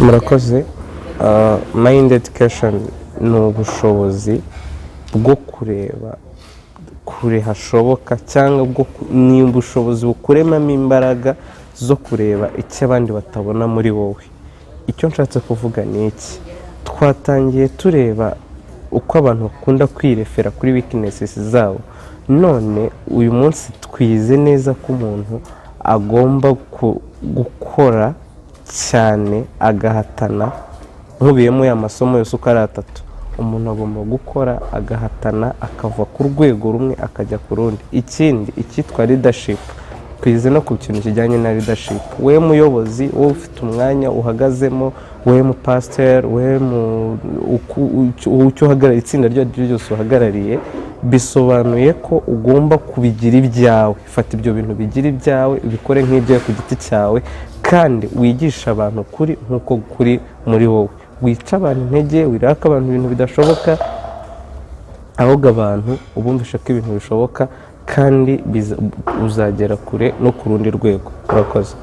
murakoze. Mind education ni ubushobozi bwo kureba kure hashoboka cyangwa ni ubushobozi bukuremamo imbaraga zo kureba icyo abandi batabona muri wowe. Icyo nshatse kuvuga ni iki? Twatangiye tureba uko abantu bakunda kwirefera kuri weaknesses zabo, none uyu munsi twize neza ko umuntu agomba gukora cyane agahatana, nkubiyemo ya masomo yose uko ari atatu. Umuntu agomba gukora agahatana akava ku rwego rumwe akajya ku rundi. Ikindi icyitwa leadership, twize no ku kintu kijyanye na leadership. We muyobozi, wowe ufite umwanya uhagazemo, we mu pastor, we mu ucyo uhagarariye, itsinda ryose uhagarariye, bisobanuye ko ugomba kubigira ibyawe. Fata ibyo bintu bigira ibyawe, ubikore nk'ibyawe ku giti cyawe, kandi wigisha abantu kuri nk'uko kuri muri wowe. Wica abantu intege, wiraka abantu ibintu bidashoboka, ahubwo abantu ubumvisha ko ibintu bishoboka kandi uzagera kure no ku rundi rwego. Urakoze.